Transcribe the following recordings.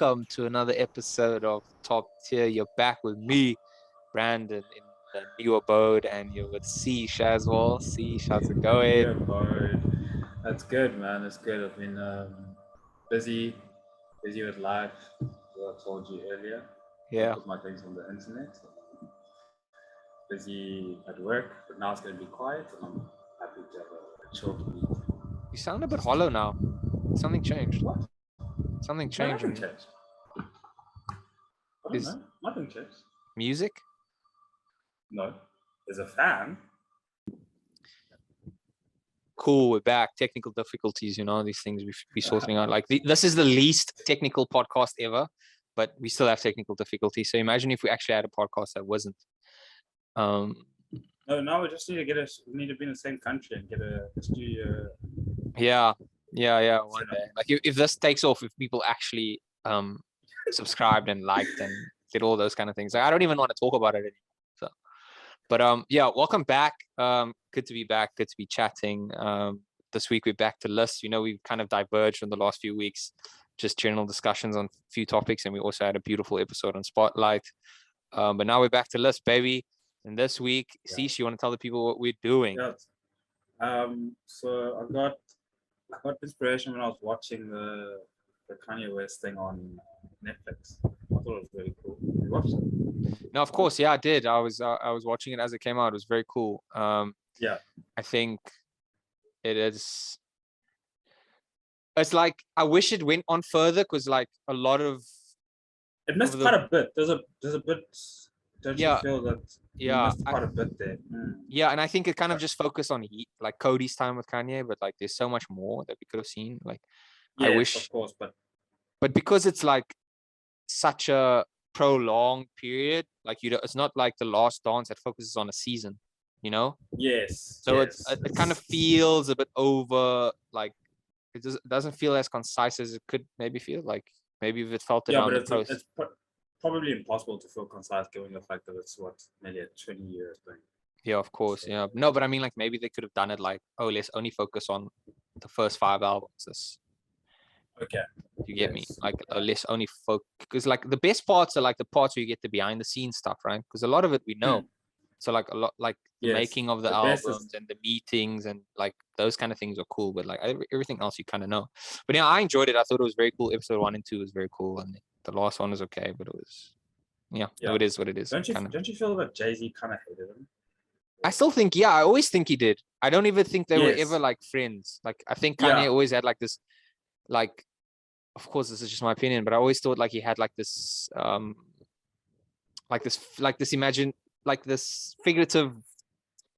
welcome to another episode of Top Tier. You're back with me, Brandon, in the new abode, and you're with Ceesh as well. Ceesh, how's it Yeah, going? bro. That's good, man. That's good. I've been busy, with life. What I told you earlier. Yeah. Put my things on the internet. Busy at work, but now it's going to be quiet, and I'm happy to have a short week. You sound a bit hollow now. Something changed. What? Something No, changed. nothing changed. I don't Is know. Nothing changed. music? No. There's a fan. Cool, we're back. Technical difficulties, these things we should be sorting out. Like this is the least technical podcast ever, but we still have technical difficulties. So imagine if we actually had a podcast that wasn't. No, we just need to we need to be in the same country and get a studio. Yeah. One day, like if this takes off, if people actually subscribed and liked and did all those kind of things, like, I don't even want to talk about it anymore. So, but yeah, welcome back. Good to be back. Good to be chatting. This week we're back to lists. We've kind of diverged from the last few weeks, just general discussions on a few topics, and we also had a beautiful episode on Spotlight. But now we're back to lists, baby. And this week, Ceesh, you want to tell the people what we're doing? Yeah. So I got inspiration when I was watching the Kanye West thing on Netflix. I thought it was really cool. You watched it? No, of course, yeah, I did. I was watching it as it came out. It was very cool. Yeah. I think it is. It's like I wish it went on further because like a lot of it missed quite a bit. There's a bit. Don't you feel that? Yeah, missed quite a bit there. Yeah, and I think it kind of just focused on like Cody's time with Kanye, but like there's so much more that we could have seen. Like, yes, I wish, of course, but because it's like such a prolonged period, like it's not like The Last Dance that focuses on a season, Yes. So yes. it kind of feels a bit over, like it doesn't feel as concise as it could maybe feel. Like maybe if it felt it but it's probably impossible to feel concise given the fact that it's nearly a 20-year thing. Yeah, of course. So, yeah. No, but I mean, like maybe they could have done it like, oh, let's only focus on the first 5 albums. Okay. You get me? Like let's only focus, because like the best parts are like the parts where you get the behind the scenes stuff, right? Because a lot of it we know. So like a lot, like the making of the albums and the meetings and like those kind of things are cool, but like everything else you kind of know. But yeah, I enjoyed it. I thought it was very cool. Episode 1 and 2 was very cool, and the last one was okay, but it was, no, it is what it is. Don't you feel that Jay-Z kind of hated him? I still think, I always think he did. I don't even think they were ever like friends. Like I think Kanye always had like this, like, of course this is just my opinion, but I always thought like he had like this, this figurative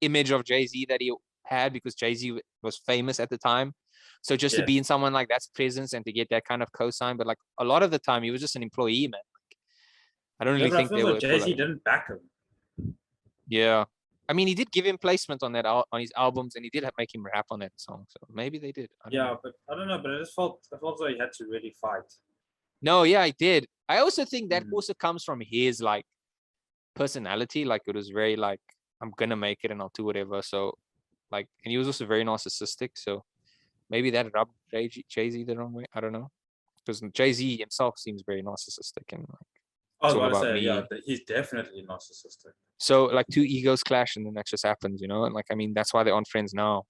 image of Jay-Z that he had because Jay-Z was famous at the time. So just to be in someone like that's presence and to get that kind of cosign, but like a lot of the time he was just an employee, man. Like, I don't really think they were. Jay-Z didn't back him. Yeah. I mean, he did give him placement on his albums, and he did make him rap on that song. So maybe they did. But I don't know. But I felt like he had to really fight. No, yeah, I did. I also think that also comes from his like personality. Like it was very like, I'm gonna make it and I'll do whatever. So like, and he was also very narcissistic. So maybe that rubbed Jay-Z the wrong way. I don't know, because Jay-Z himself seems very narcissistic and like. I was about to say, he's definitely narcissistic. So like 2 egos clash and then that just happens, and like, I mean, that's why they aren't friends now,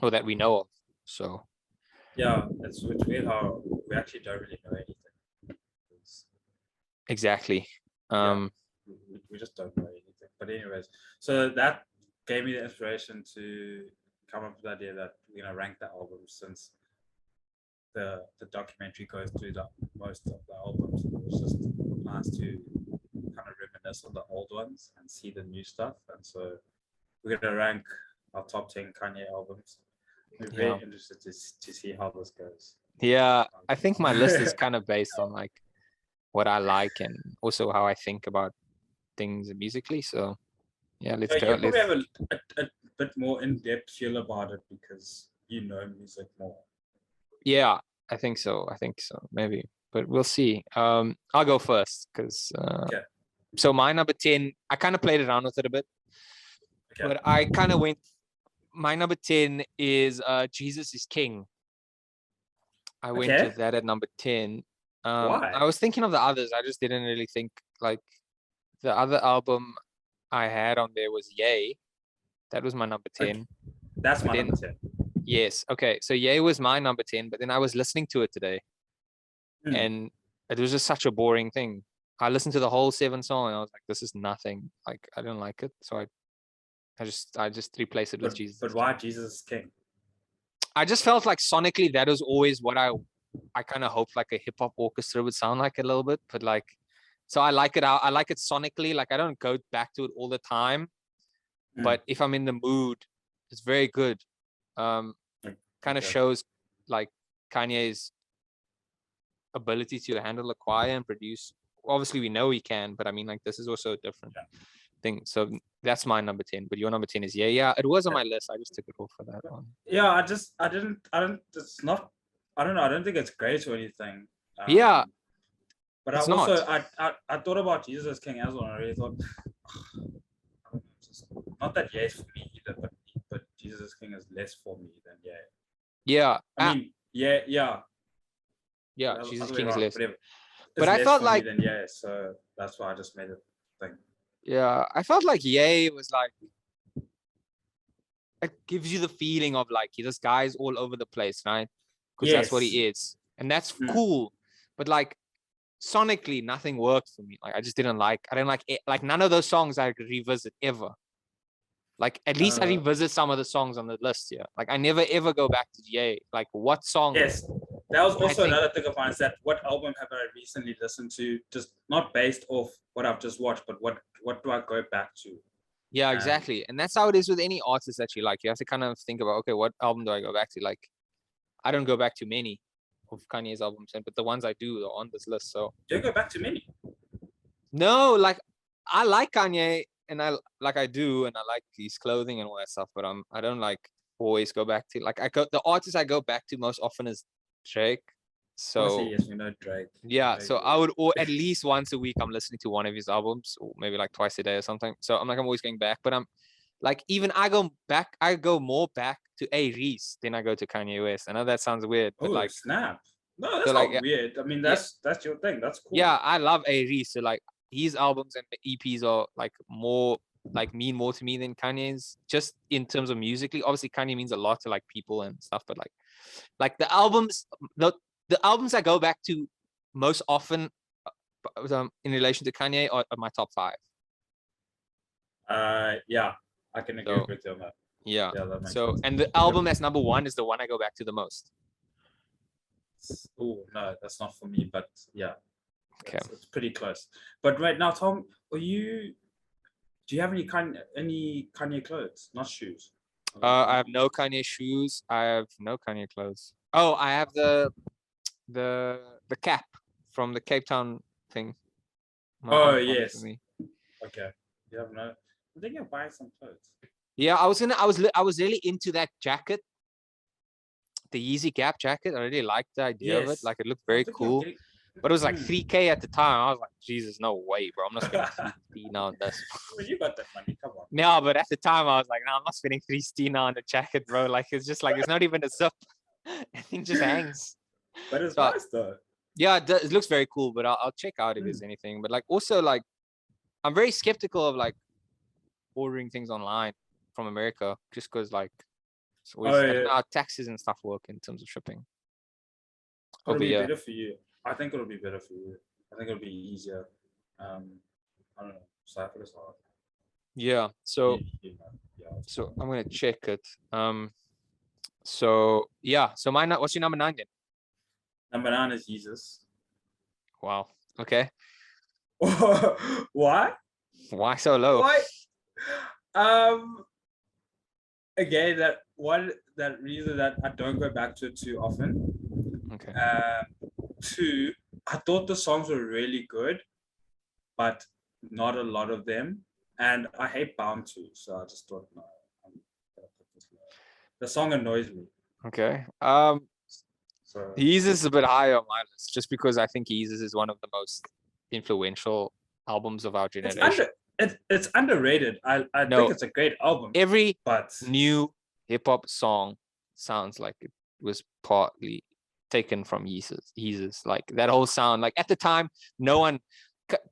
or that we know of. So yeah, it's weird how we actually don't really know anything. Exactly. We just don't know anything. But anyways, so that gave me the inspiration to come up with the idea that we're gonna rank the albums, since the documentary goes through most of the albums. It was just nice to kind of reminisce on the old ones and see the new stuff. And so we're gonna rank our top 10 Kanye albums. We're very interested to see how this goes. Yeah, I think my list is kind of based on like what I like and also how I think about things musically. So yeah, let's go. You probably have a bit more in-depth feel about it because you know music more. Yeah, I think so. Maybe, but we'll see. I'll go first because so my number 10, I kind of played around with it a bit, but I kind of went. My number 10 is Jesus is King. I went with that at number 10. Why? I was thinking of the others. I just didn't really think like the other album I had on there was Yay. That was my number Okay. 10. That's But my then- number 10. Yes. Okay. So Yay was my number 10, but then I was listening to it today Hmm. and it was just such a boring thing. I listened to the whole 7 song and I was like, this is nothing. Like, I don't like it. So I just replaced it with Jesus. But why Jesus is King? I just felt like sonically that was always what I kind of hoped like a hip hop orchestra would sound like a little bit, but like, so I like it out. I like it sonically. Like I don't go back to it all the time, Hmm. but if I'm in the mood, it's very good. Kind of Okay. shows like Kanye's ability to handle a choir and produce. Obviously, we know he can, but I mean, like this is also a different thing. So that's my number 10. But your number 10 is yeah. It was on my list. I just took it off for that one. Yeah, I don't. It's not. I don't know. I don't think it's great or anything. Yeah, but it's I also not. I thought about Jesus as King as well. And I really thought, not that Yay is for me either, but Jesus as King is less for me than Yay. Yeah, I mean, yeah. Jesus Other way King is around, less. whatever. But It's I less felt for like- me than Yay, so that's why I just made it thing. Yeah, I felt like Yay was like, it gives you the feeling of like this guy's all over the place, right? Because that's what he is, and that's cool. But like sonically, nothing worked for me. Like I just didn't like. I didn't like it. Like none of those songs I could revisit ever. Like at least I revisit some of the songs on the list here. Like I never ever go back to Yay. Like what song? Yes, that was also think- another thing of mine. Is that what album have I recently listened to? Just not based off what I've just watched, but what do I go back to? Yeah, exactly. And that's how it is with any artist that you like. You have to kind of think about, okay, what album do I go back to? Like, I don't go back to many of Kanye's albums, but the ones I do are on this list. So Do you go back to many? no, like I like Kanye and I do, and I like his clothing and all that stuff, but I don't like always go back to like the artist I go back to most often is Drake. So Obviously, yes, we know Drake. yeah, Drake so is- I would, or at least once a week, I'm listening to one of his albums, or maybe like twice a day or something. So I'm always going back, but I'm like, even I go more back to A Reese than I go to Kanye West. I know that sounds weird, but Oh, like, snap! No, that's so, not like, yeah. weird. I mean, that's your thing. That's cool. yeah, I love A Reese. So like his albums and EPs are like more, like mean more to me than Kanye's, just in terms of musically. Obviously, Kanye means a lot to like people and stuff, but like the albums I go back to most often in relation to Kanye are my top 5. Yeah, I can agree So- with you on that. Yeah. Yeah, that makes So, sense. and the album that's number 1 is the one I go back to the most. Oh no, that's not for me. But yeah, Okay. it's pretty close. But right now, Tom, do you have any Kanye clothes, not shoes? I have no Kanye shoes. I have no Kanye clothes. Oh, I have the cap from the Cape Town thing. My Oh, aunt bought it yes. for me. Okay. You have no. I think you're buying some clothes. Yeah, I was really into that jacket, the Yeezy Gap jacket. I really liked the idea of it. Yes. Like it looked I very think you're cool. getting- But it was like Hmm. 3K at the time. I was like, Jesus, no way, bro. I'm not spending 3 now on this. Well, you got that money. Come on. No, but at the time I was like, no, I'm not spending 3 now on a jacket, bro. Like it's just like it's not even a zip. It just hangs. But it's So- nice though. Yeah, it looks very cool, but I'll check out if there's anything. But like also like I'm very skeptical of like ordering things online from America just because like it's always, I don't know how taxes and stuff work in terms of shipping. It'll Over be here. better for you. I think it'll be better for you. I think it'll be easier. I don't know. Cypher is hard. Yeah. So Yeah. so I'm gonna check it. So yeah. So what's your number 9 then? Number 9 is Jesus. Wow. Okay. Why? Why so low? Why? Again, that reason that I don't go back to it too often. Okay. 2, I thought the songs were really good, but not a lot of them. And I hate Bound to, so I just thought, no, I'm gonna put this low. The song annoys me. Okay. So Yeezus is a bit higher on my list just because I think Yeezus is one of the most influential albums of our generation. it's underrated. I No. think it's a great album, Every but new hip hop song sounds like it was partly taken from Yeezus. Like that whole sound. Like at the time, no one,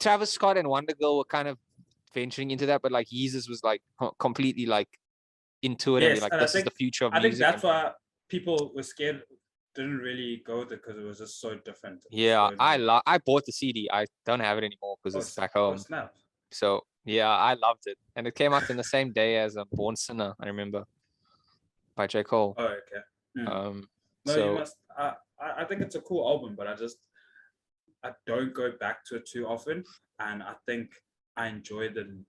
Travis Scott and Wonder Girl were kind of venturing into that, but like Yeezus was like completely like into it and be Yes, like, and this is the future of I think music. that's why people were scared, didn't really go with it because it was just so different. Yeah, So I bought the CD. I don't have it anymore because it's back home. Snap. So yeah, I loved it, and it came out in the same day as Born Sinner. I remember by J. Cole. Oh, okay. No, So you must. I think it's a cool album, but I don't go back to it too often, and I think I enjoy the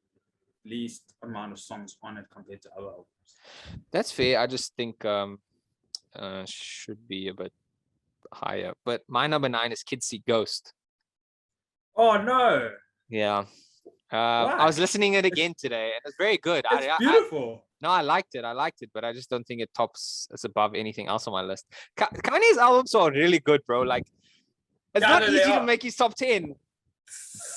least amount of songs on it compared to other albums. that's fair. I just think should be a bit higher. But my number 9 is Kids See Ghost. Oh no! Yeah. I was listening it again today, and it's very good. It's beautiful. I liked it, but I just don't think it's above anything else on my list. Kanye's albums are really good, bro. Like, it's not easy to make his top 10.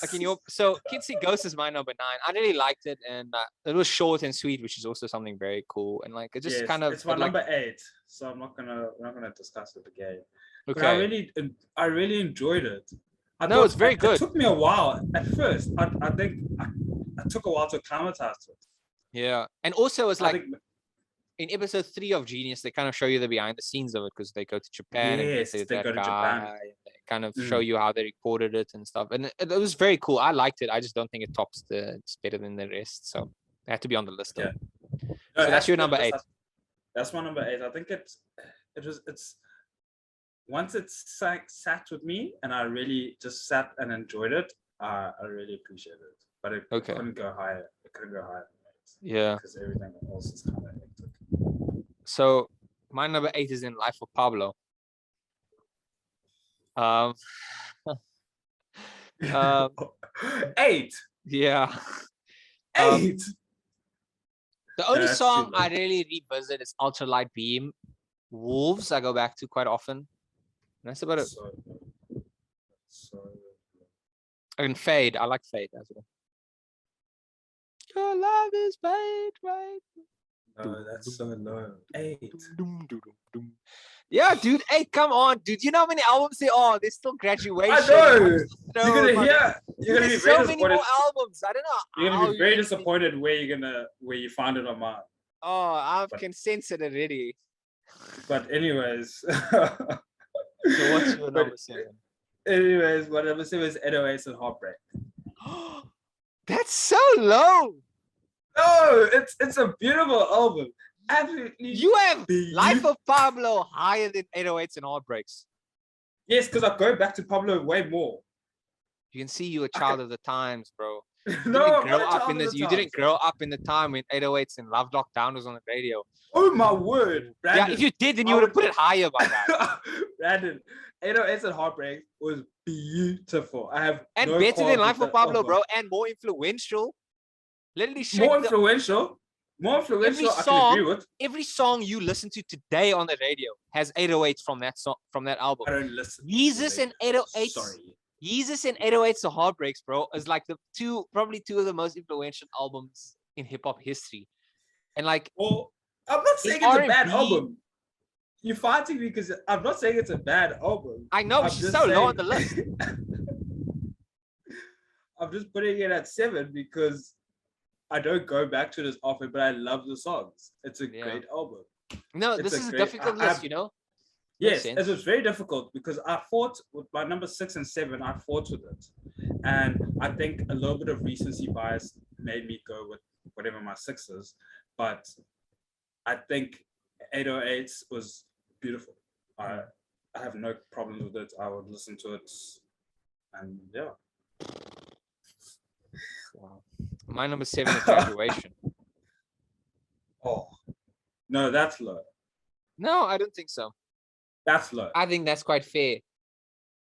Like so Kids See Ghost is my number 9. I really liked it, and it was short and sweet, which is also something very cool. And like, it just it's my number 8, so we're not gonna discuss it again. Okay. But I really enjoyed it. It's very good. It took me a while at first. I think I took a while to acclimatize to it. Yeah, and also it's like in episode 3 of Genius, they kind of show you the behind the scenes of it because they go to Japan and they go to Japan. And they kind of show you how they recorded it and stuff, and it was very cool. I liked it. I just don't think it tops it's better than the rest, so it had to be on the list. Yeah. So that's your number 8. That's my number 8. I think it's once it sat with me and I really just sat and enjoyed it, I really appreciated it. But it couldn't go higher. It couldn't go higher. Yeah. Because everything else is kind of hectic. So my number 8 is In Life of Pablo. 8. Yeah. 8. The only song I really revisit is Ultralight Beam. Wolves I go back to quite often. And that's about it. And Fade. I like Fade as well. Your love is fade, right? No, that's so low. 8. Yeah, dude. 8, come on, dude. You know how many albums there are? There's still Graduation. I know. You're gonna be very so many more albums. I don't know. You're gonna be very disappointed where you found it on mine. Oh, I can sense it already. But anyways. So what's your number 7? Anyways, my number 7 is 808s and Heartbreak. That's so low. No, it's a beautiful album. Absolutely. You have Life of Pablo higher than 808s and Heartbreaks. Yes, because I go back to Pablo way more. You can see you're a child of the times, bro. You didn't grow up in the time when 808s and Love Lockdown was on the radio. Oh my word, Brandon. Yeah, if you did, then you would have put it higher by that. Brandon, 808s and Heartbreak was beautiful. I have better than Life of Pablo, bro, and more influential. Literally more influential. I can agree with. Every song you listen to today on the radio has 808s from that song, from that album. I don't listen. Yeezus and 808s. Sorry. Yeezus and 808s to Heartbreaks, bro, is like probably two of the most influential albums in hip hop history. And like, well, I'm not saying it's a bad album. You're fighting me because I'm not saying it's a bad album. I know, but she's so low on the list. I'm just putting it at 7 because I don't go back to this often, but I love the songs. It's a great album. No, this is a difficult list, you know? Yes, it was very difficult because I fought with my number 6 and 7. I fought with it, and I think a little bit of recency bias made me go with whatever my 6 is. But I think 808s was beautiful. I have no problem with it. I would listen to it, and yeah. Wow. My number 7 is Graduation. Oh, no, that's low. No, I don't think so. That's low. I think that's quite fair.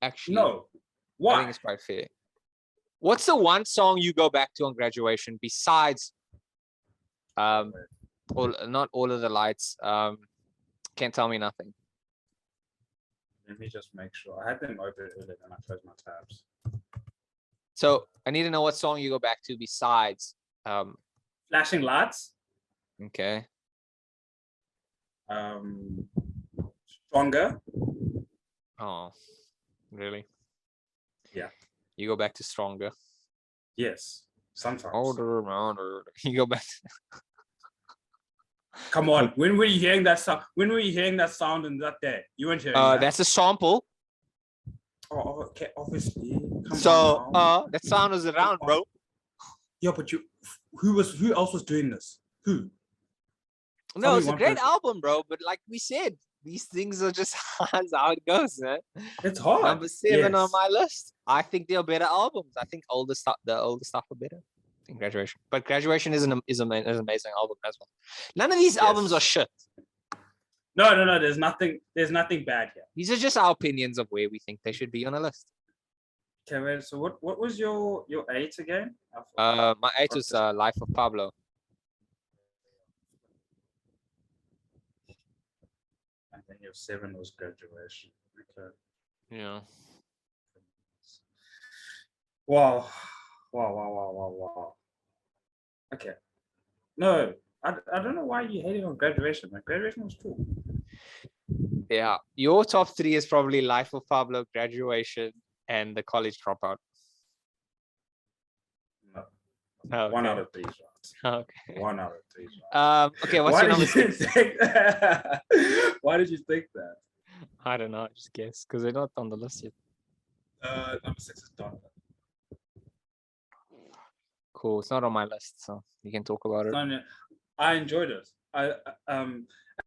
Actually, no. Why? I think it's quite fair. What's the one song you go back to on Graduation besides not All of the Lights? Can't Tell Me Nothing. Let me just make sure. I had them open earlier and I closed my tabs. So I need to know what song you go back to besides Flashing Lights. Okay. Stronger. Oh, really? Yeah. You go back to Stronger. Yes, sometimes. Older. You go back. Come on, when were you hearing that sound? When were you hearing that sound in that day? You weren't hearing that. That's a sample. Oh, okay, obviously. Come So, on now. that sound was around, bro. Yeah, but who else was doing this? Who? No, it's a great album, bro. But like we said, these things are just how it goes, man. It's hard. Number 7 on my list. I think they're better albums. I think the older stuff are better. I think Graduation, but Graduation is an amazing album as well. None of these albums are shit. No. There's nothing bad here. These are just our opinions of where we think they should be on a list. Okay, wait. So what was your 8 again? My 8 was Life of Pablo. And then your 7 was Graduation. Okay. Yeah. Wow. Okay. No, I don't know why you hated on Graduation. Like, Graduation was cool. Yeah, your top 3 is probably Life of Pablo, Graduation, and the College Dropout. No. Okay. 1 out of 3 shots. Okay. 1 out of 3 shots. Okay, what's your number 6? Why did you think that? I don't know, I just guess because they're not on the list yet. Number 6 is Donda. Cool, it's not on my list, so you can talk about it. I enjoyed it.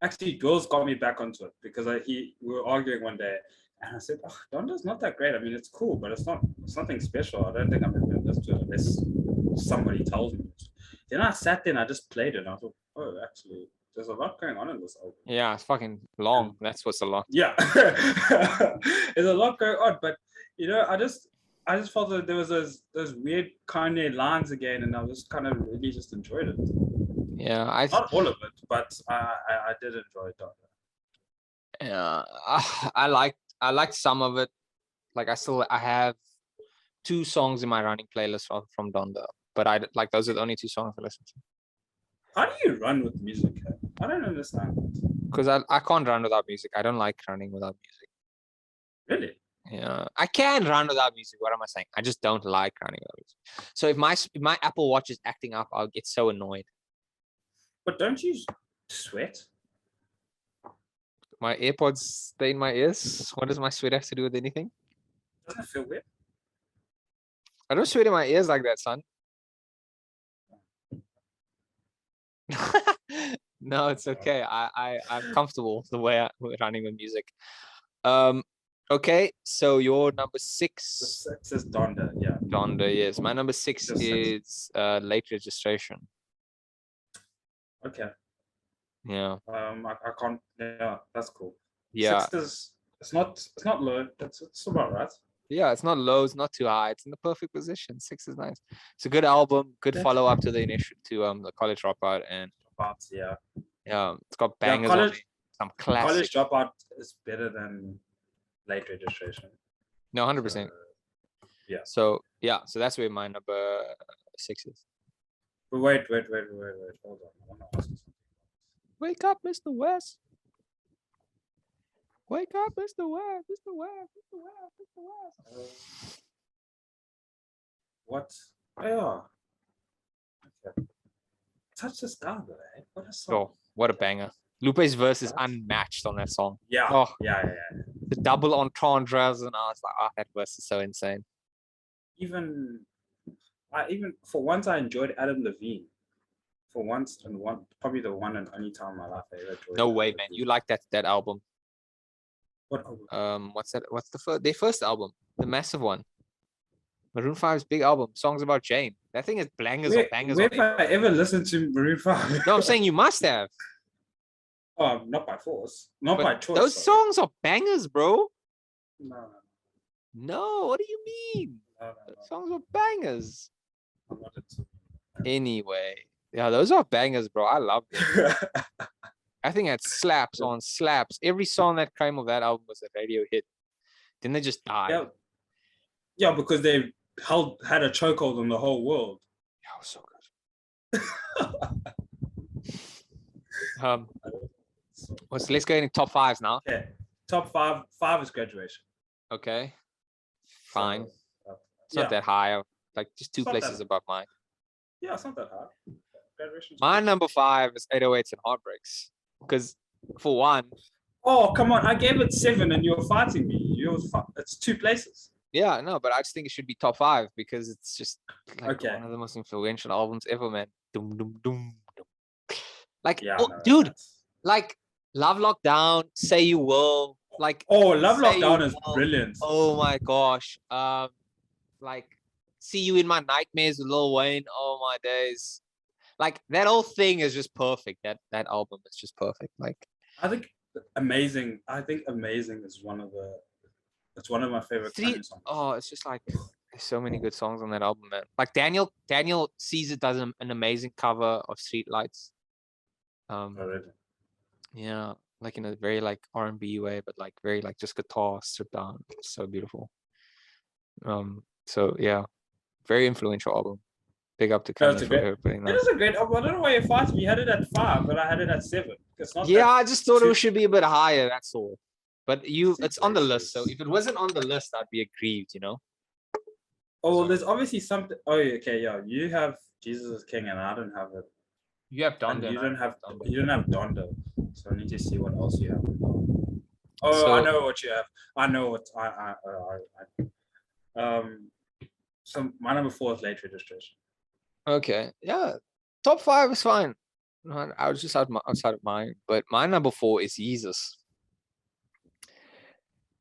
Actually, girls got me back onto it because we were arguing one day, and I said, "Oh, Donda's not that great. I mean, it's cool, but it's nothing special. I don't think I'm going to listen to it unless somebody tells me." Then I sat there and I just played it. And I thought, "Oh, actually, there's a lot going on in this album." Yeah, it's fucking long. That's what's a lot. Yeah, there's a lot going on, but I just felt that there was those weird Kanye lines again, and I just kind of really just enjoyed it. Yeah, not all of it, but I did enjoy it. Yeah, I liked some of it. Like I have 2 songs in my running playlist from Donda, but those are the only 2 songs I listen to. How do you run with music? I don't understand. Because I can't run without music. I don't like running without music. Really? Yeah, I can run without music. What am I saying? I just don't like running without music. So if my Apple Watch is acting up, I'll get so annoyed. But don't you sweat? My AirPods stay in my ears. What does my sweat have to do with anything? Doesn't it feel weird? I don't sweat in my ears like that, son. No, it's okay. I'm comfortable the way we're running with music. Okay, so your number 6. The 6 is Donda, yeah. Donda, yes. My number 6 is Late Registration. Okay. Yeah. I can't. Yeah, that's cool. Yeah. 6 is it's not low. It's about right. Yeah, it's not low, it's not too high. It's in the perfect position. 6 is nice. It's a good album, good follow up to the College Dropout, and yeah. Yeah, it's got bangers on it. Some classic. College Dropout is better than Late Registration. No, 100%. Yeah. So that's where my number 6 is. But wait. Hold on. I want to ask you something. Wake up, Mr. West. Wake up, Mr. West. Mr. West. Mr. West. Mr. West. What? Yeah. Okay. Touch the star, though, eh? What a song. Oh, what a banger. Lupe's verse is unmatched on that song. Yeah. Oh, yeah. The double entendres, and I was like, that verse is so insane. Even for once, I enjoyed Adam Levine. For once, probably the one and only time in my life I ever enjoyed. No way, man. You like that album? What album? What's that? What's their first album? The massive one. Maroon 5's big album, songs about Jane. That thing is bangers or bangers. Where have I ever listened to Maroon 5? No, I'm saying you must have. Not by force, not by choice. Those songs are bangers, bro. No, what do you mean? No. Songs are bangers. I'm not into Anyway, yeah, those are bangers, bro. I love them. I think it slaps on slaps. Every song that came of that album was a radio hit. Then they just died. Yeah, because they had a chokehold on the whole world. Yeah, it was so good. Let's go into top 5s now. Okay, top five is Graduation. Okay, fine. So, It's not that high. Like just two It's not places that- above mine. Yeah, it's not that hard. Graduation. My number 5 is 808s and Heartbreaks. Because for one, Oh, come on. I gave it 7 and you're fighting me. It's 2 places. yeah, no, but I just think it should be top 5 because it's just like Okay. one of the most influential albums ever, man. Doom, doom, doom, doom. Like, Yeah, oh, no, dude, that's- like Love Lockdown, Say You Will, like Oh, Love Say You Lockdown is Will. brilliant. Oh my gosh. Like See You in My Nightmares with Lil Wayne. Oh my days. Like that whole thing is just perfect. That album is just perfect. Like I think Amazing is it's one of my favorite Kanye songs. oh, it's just like there's so many good songs on that album, man. Like Daniel Caesar does an amazing cover of Street Lights. Already. Yeah, like in a very like R&B way, but like very like just guitar stripped down. It's so beautiful. So yeah, very influential album. Big up to Kanye for putting It that. is a great album. I don't know why you fighting me. You had it at 5, but I had it at 7. It's not. Yeah, that I just thought too- it should be a bit higher. That's all. But Six it's on the list. So places. if it wasn't on the list, I'd be aggrieved. You know. Oh, well, there's obviously something. Oh, okay, yeah. You have Jesus is King, and I don't have it. You have And you don't have Donda. So I need to see what else you have. Oh, So- I know what you have. I know what So my number 4 is Late Registration. Okay. Yeah. Top 5 is fine. I was just outside of mine, but my number 4 is Jesus.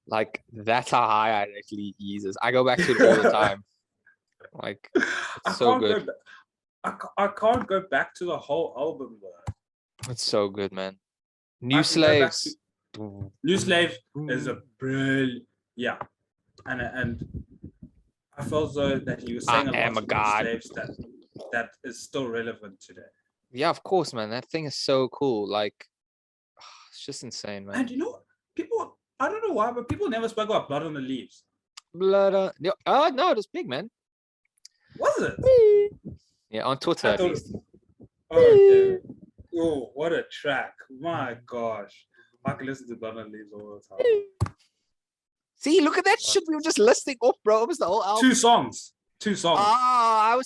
Like that's how high I actually Jesus. I go back to it all the time. Like it's so good. I can't go back to the whole album though. It's so good, man. I New can go back Slaves. New Slave is a brilliant, yeah, and I felt though that he was saying a lot am a of god. New Slaves that is still relevant today. Yeah, of course, man. That thing is so cool. Like it's just insane, man. And you know what? People, I don't know why, but people never spoke about Blood on the Leaves. Blood on... Oh no, it was big, man. Was it? Yeah, on Twitter I at thought- least. Okay. Oh, what a track. My gosh. I can listen to Blood on the Leaves all the time. See, look at that shit we were just listing off, bro. It was the whole album. 2 songs. Oh, I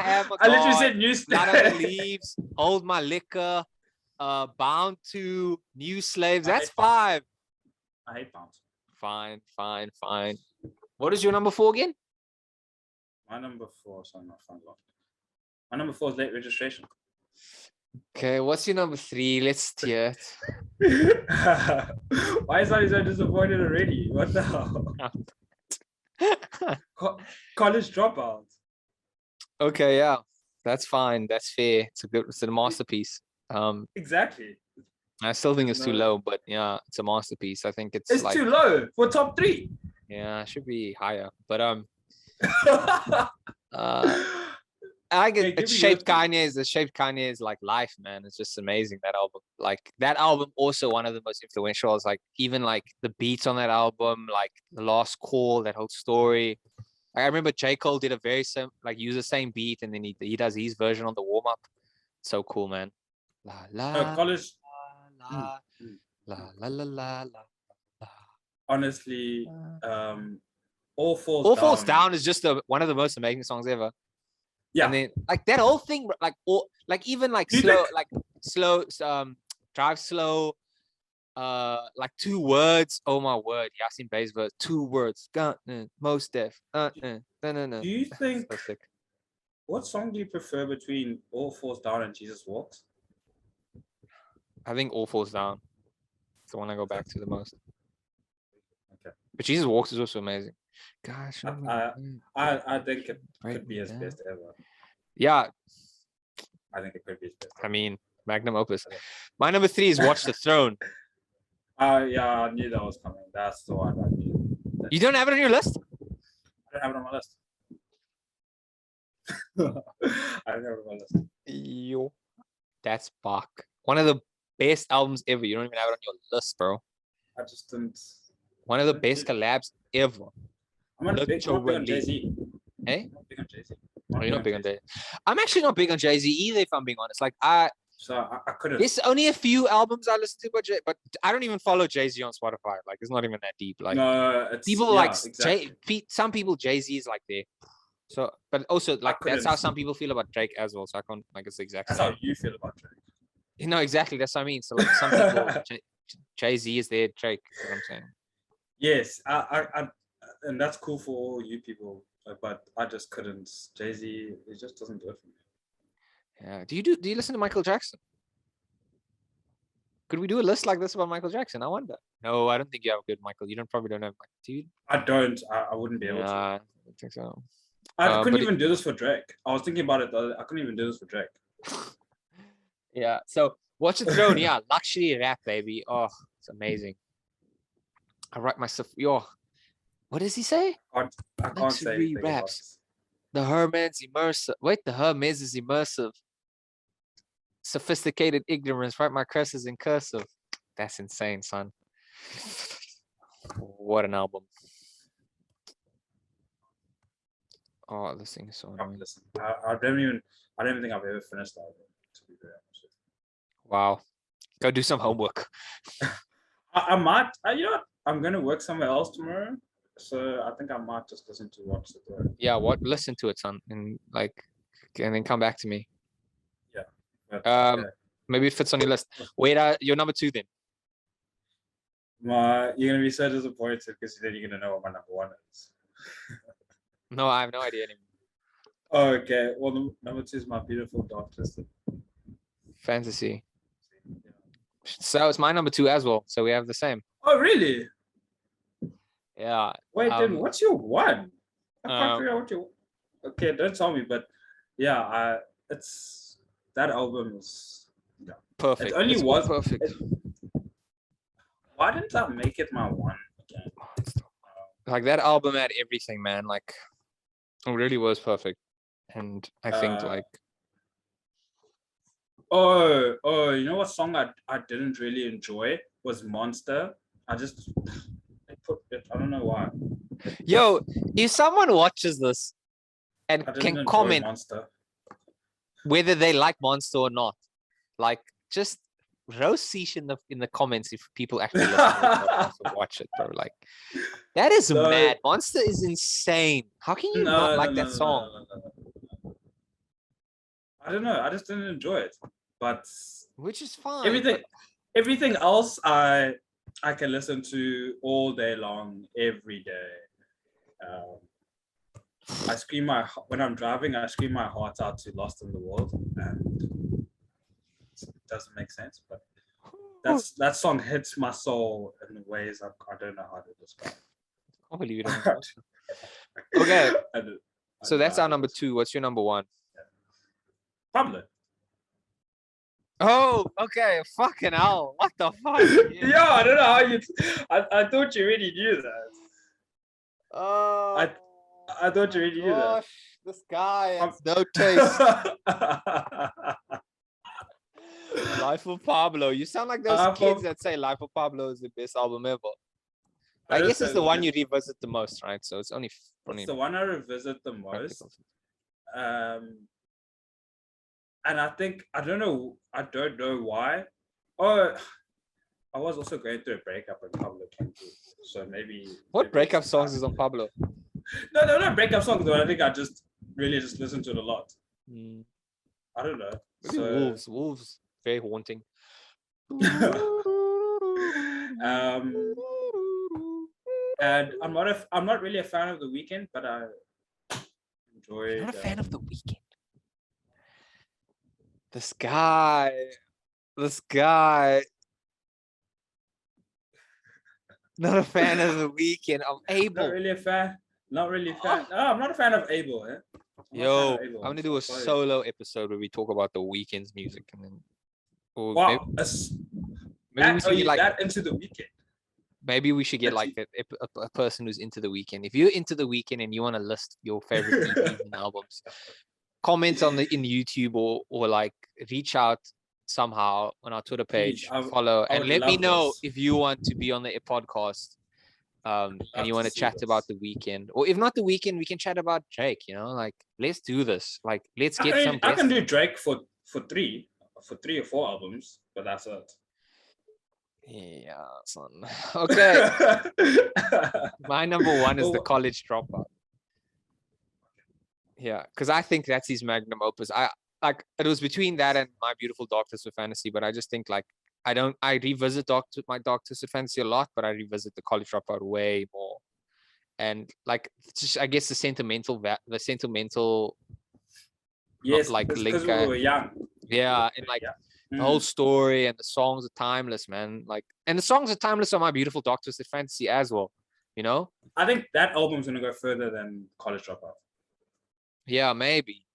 am a I literally god. said New Blood on the Slave. Leaves, Hold My Liquor, Bound to, New Slaves. I That's hate 5. I hate Bounce. Fine. What is your number 4 again? My number 4, so I'm not fun locked. My number 4 is Late Registration. Okay, what's your number 3? Let's hear it. Why is he so disappointed already? What the hell? College Dropout. Okay, yeah, that's fine. That's fair. It's a masterpiece. Exactly. I still think it's too No. low, but yeah, it's a masterpiece. I think it's It's like too low for top 3. yeah, it should be higher. But I Okay, get give it me shaped your- Kanye's like life, man. It's just amazing, that album. Like that album also one of the most influential. Is like even like the beats on that album, like The Last Call, that whole story. I remember J. Cole did a very use the same beat, and then he does his version on the warm up. So cool, man. La la College, la Mm. la la la la la. honestly, All Falls Down is just one of the most amazing songs ever. Yeah. And then like that whole thing, like even like Do you slow, think- like slow, drive slow, like 2 words. Oh my word, Yasin Bey's verse, 2 words. Most def. No. Do you think, So sick. what song do you prefer between All Falls Down and Jesus Walks? I think All Falls Down. It's the one I go back to the most. Okay. But Jesus Walks is also amazing. Gosh. I think it could be his Yeah. best ever. Yeah, I think it could be his best. I mean, magnum opus. My number 3 is Watch the Throne. Yeah, I knew that was coming. That's the one I knew. You don't have it on your list? I don't have it on my list. I don't have it on my list. Yo, that's Bach. One of the best albums ever. You don't even have it on your list, bro. I just didn't. One of the Didn't best get collabs ever. I'm not big on Literally. Jay-Z. Eh? I'm not big on Jay-Z. Oh, you're not big on Jay. I'm actually not big on Jay-Z either, if I'm being honest. Like So I couldn't. There's only a few albums I listen to, but I don't even follow Jay-Z on Spotify. Like, it's not even that deep. Like, No, it's people yeah, like exactly. some people Jay-Z is like there. So, but also like that's how couldn't. some people feel about Drake as well. So I can't like it's the exact That's same. how you feel about Drake. You know exactly. That's what I mean. So like some people, Jay-Z is there. Drake. Is what I'm saying. Yes, I, and that's cool for all you people. But I just couldn't. Jay-Z, it just doesn't do it for me. Yeah. Do you listen to Michael Jackson? Could we do a list like this about Michael Jackson? I wonder. No, I don't think you have a good Michael. You probably don't have Michael. Do you? I don't. I wouldn't be able to. I don't think so. I couldn't even do this for Drake. I was thinking about it. I couldn't even do this for Drake. Yeah. So Watch Your Throne. Yeah, luxury rap, baby. Oh, it's amazing. I write myself. Yo, what does he say? I can't say anything raps. The Hermes immersive. Wait, the Hermes is immersive. Sophisticated ignorance. Write my curses in cursive. That's insane, son. What an album. Oh, this thing is so annoying. Listen, I don't even think I've ever finished that album, to be very honest. Wow. Go do some homework. I might. You know what? I'm gonna work somewhere else tomorrow, so I think I might just listen to Watch the Throne. Yeah, listen to it, son, and then come back to me. Yeah. But, maybe it fits on your list. Wait, you're number 2 then. You're gonna be so disappointed because then you're gonna know what my number 1 is. No, I have no idea anymore. Okay. Well, number 2 is My Beautiful Dark Twisted Fantasy. Yeah. So it's my number 2 as well. So we have the same. Oh, really? Yeah. Wait, then what's your 1? I can't figure out what your. Okay, don't tell me, but yeah, it's that album is perfect. It only was perfect. Why didn't I make it my 1 again? Like that album had everything, man. Like it really was perfect, and I think like. Oh, you know what song I didn't really enjoy was Monster. I put it. I don't know why. Yo, if someone watches this and can comment Monster, whether they like Monster or not, like just roast Ceesh in the comments if people actually watch it, bro. Like that is mad. Monster is insane. How can you not like that song? I don't know. I just didn't enjoy it. But which is fine. Everything else I can listen to all day long, every day. I scream when I'm driving. I scream my heart out to "Lost in the World," and it doesn't make sense, but that song hits my soul in ways I don't know how to describe. I can't believe you don't know. Okay, so that's our number 2. What's your number 1? Pablo. Oh, okay. Fucking hell. What the fuck? Yeah, I don't know how you. I thought you already knew that. I thought you already knew that. This guy has no taste. Life of Pablo. You sound like those kids that say Life of Pablo is the best album ever. I guess it's the one you revisit the most, right? So it's only it's the one I revisit the most. And I think I don't know why. Oh, I was also going through a breakup when Pablo came through. So maybe breakup songs is on Pablo? No, not breakup songs, but I think I just really listened to it a lot. I don't know. Maybe Wolves, very haunting. And I'm not really a fan of The Weeknd, but I enjoy. You're not a fan of The Weeknd? This guy. Not a fan of The Weeknd. Of Abel. Not really a fan. No, I'm not a fan of Abel. Yo, I'm gonna do a solo episode where we talk about The Weeknd's music, and then. Wow, maybe we should get that into The Weeknd. Maybe we should get like a person who's into The Weeknd. If you're into The Weeknd and you want to list your favorite EPs and albums, comment in YouTube or like reach out somehow on our Twitter page, follow, and let me know if you want to be on the podcast and you want to chat about The Weeknd, or if not The Weeknd, we can chat about Drake. Like let's do this. Like let's get some. I can do Drake for 3 for 3 or 4 albums, but that's it. Yeah, son. Okay. My number one is the College Dropout. Yeah, because I think that's his magnum opus. I like it was between that and My Beautiful Dark Twisted Fantasy, but I just think like I revisit my Dark Twisted Fantasy a lot, but I revisit the College Dropout way more. And like just I guess the sentimental Yes, like because link. we were young. Yeah, and like Yeah. the whole story and the songs are timeless, man. Like, and the songs are timeless on My Beautiful Dark Twisted Fantasy as well. You know? I think that album's gonna go further than College Dropout. Yeah, maybe.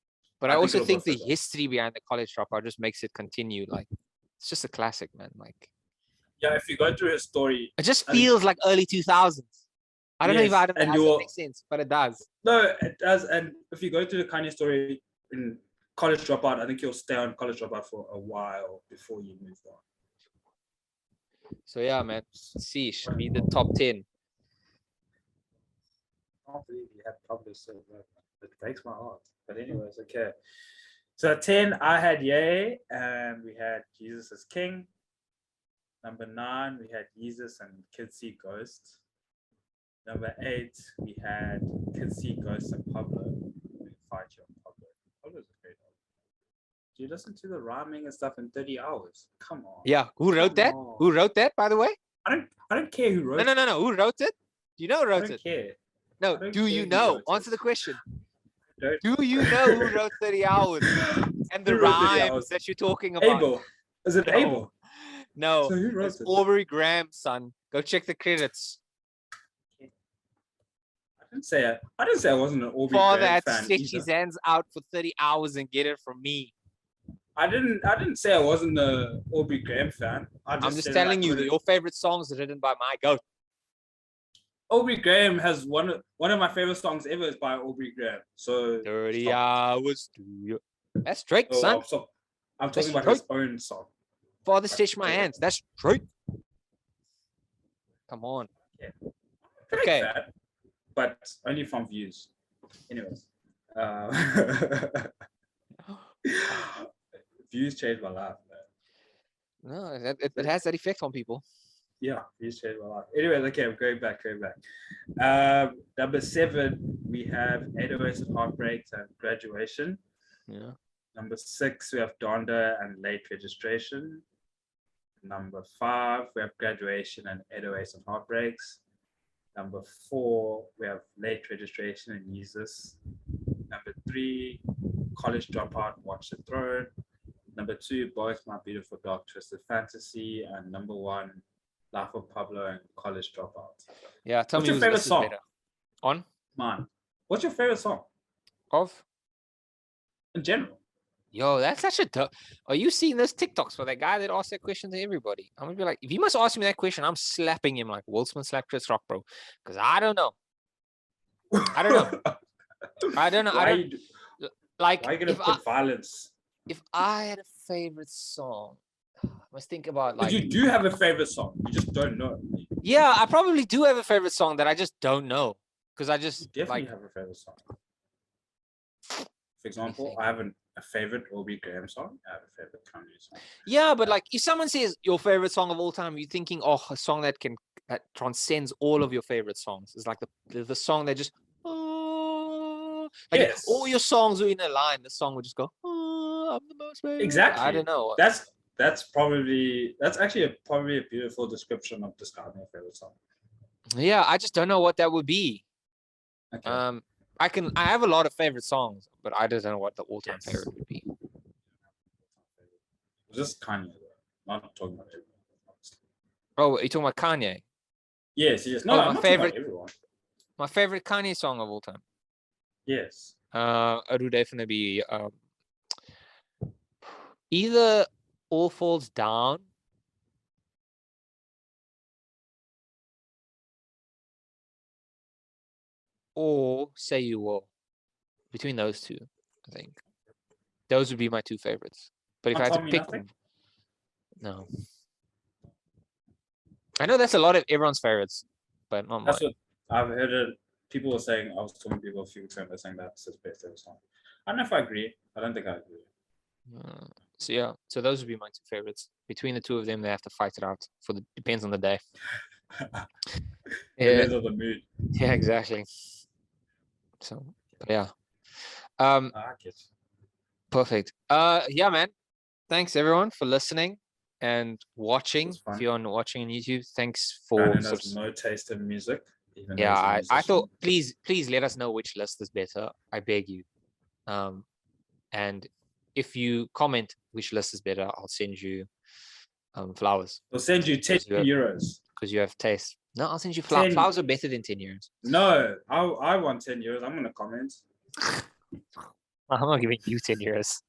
But I think also it'll think go the further. history behind the College Dropout just makes it continue. Like, it's just a classic, man. Like, Yeah, if you go through his story, it just I think- feels like early 2000s. I don't know if Yes, I don't know and how that makes sense, but it does. No, it does. And if you go to the Kanye story in College Dropout, I think you'll stay on College Dropout for a while before you move on. So yeah, man. Sheesh, be the top 10. I can't believe you had Pablo so low. It breaks my heart. But anyways, okay. So 10, I had Ye, and we had Jesus as King. Number 9, we had Jesus and Kids See Ghosts. Number 8, we had Kids See Ghosts and Pablo. Fight You on Pablo. Pablo's a great album. Do you listen to the rhyming and stuff in 30 hours? Come on. Yeah, who wrote that? on. Who wrote that, by the way? I don't care who wrote it. No. Who wrote it? Do you know who I wrote don't it? care. No, I don't do care you who know? wrote Answer it. the question. Don't- Do you know who wrote 30 hours? And the Who wrote 30 rhymes hours? that you're talking about? Abel. Is it No. Abel? No, So who wrote it's it? Aubrey Graham, son. Go check the credits. I didn't say I wasn't an Aubrey Father Graham had to fan stretch either. his hands out for 30 hours and get it from me. I didn't say I wasn't an Aubrey Graham fan. I'm just said telling I you that couldn't- your favorite songs are written by my goat. Aubrey Graham has one of my favorite songs ever is by Aubrey Graham. So 30 stop. hours to you. That's Drake, Oh, son. I'm talking about Drake. his own song. Father stretch my hands. That's Drake. Come on. Drake Okay. fan, but only from views. Anyways, views changed my life, man. No, it has that effect on people. Yeah, views changed my life. Anyways, okay, I'm going back. Number 7, we have 808s and Heartbreaks and Graduation. Yeah. Number 6, we have Donda and Late Registration. Number 5, we have Graduation and 808s and Heartbreaks. Number 4, we have Late Registration and Jesus. Number 3, College Dropout, Watch the Throne. Number 2, both My Beautiful Dark Twisted Fantasy. And number 1, Life of Pablo and College Dropout. Yeah, tell What's me your favorite song? better. On? Man, what's your favorite song Of? in general? Yo, that's such a Are you seeing those TikToks for that guy that asked that question to everybody? I'm gonna be like, if he must ask me that question, I'm slapping him like Will Smith slapped Chris Rock, bro. Because I don't know. I don't know. I don't know. Why I don't like. Why are you gonna put violence? If I had a favorite song, let's think about But like. you do have a favorite song. You just don't know. Yeah, I probably do have a favorite song that I just don't know because I just You definitely like. have a favorite song. For example, think. I have a favorite Aubrey Graham song. I have a favorite Kanye song. Yeah, but like if someone says your favorite song of all time, you're thinking, oh, a song that transcends all of your favorite songs. It's like the song that just like if Yes. all your songs are in a line, the song would just go, oh, I'm the most favorite. Exactly. I don't know. That's actually probably a beautiful description of describing your favorite song. Yeah, I just don't know what that would be. Okay. I have a lot of favorite songs, but I just don't know what the all-time Yes. favorite would be. Just Kanye, though. Not talking about everyone. Honestly. Oh, are you talking about Kanye? Yes. No, Oh, I'm my not favorite- talking about everyone. My favorite Kanye song of all time. Yes. It would definitely be either All Falls Down or Say You Will. Between those two, I think. Those would be my two favorites. But if Not I had Tell to Me pick Nothing? no. I know that's a lot of everyone's favorites, but not mine. That's what I've heard it. People were saying, I was talking to people a few weeks ago, they're saying that's his best ever song. I don't know if I agree. I don't think I agree. So yeah, so those would be my two favorites. Between the two of them, they have to fight it out. Depends on the day. Yeah, Depends on the mood. yeah, exactly. So, but yeah. I like it. Perfect. Yeah, man. Thanks everyone for listening and watching. was fun. If you're watching on YouTube, thanks for Brandon has no taste in music. Even though yeah, he's a I thought musician. please let us know which list is better. I beg you. And if you comment which list is better, I'll send you flowers. We'll send you 10 euros. Because you have taste. No, I'll send you 10 flowers are better than 10 euros. No, I want 10 euros. I'm gonna comment. I'm not giving you 10 euros.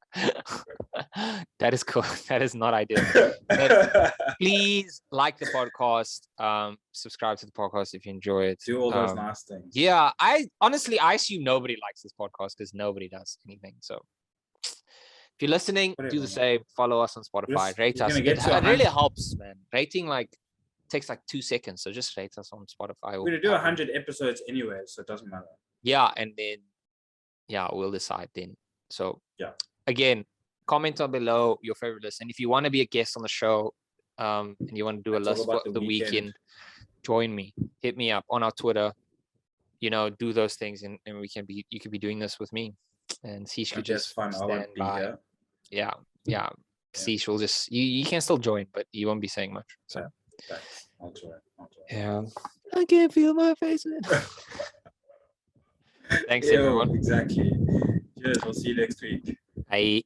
That is cool. That is not ideal. But please like the podcast. Subscribe to the podcast if you enjoy it. Do all those nice things. Yeah, I assume nobody likes this podcast because nobody does anything. So if you're listening, do the same. Follow us on Spotify. Rate us. It really helps, man. Rating takes 2 seconds. So just rate us on Spotify. We're gonna do 100 episodes anyway, so it doesn't matter. Yeah, and then we'll decide then. So yeah, again, comment down below your favorite list, and if you want to be a guest on the show, and you want to do a list for the weekend, join me. Hit me up on our Twitter. Do those things, and you could be doing this with me, and Ceesh could just fun. I won't be here. Yeah. Ceesh will just you can still join, but you won't be saying much. So I'll try. Yeah, I can't feel my face. Thanks everyone. Exactly. Cheers. We'll see you next week. Bye.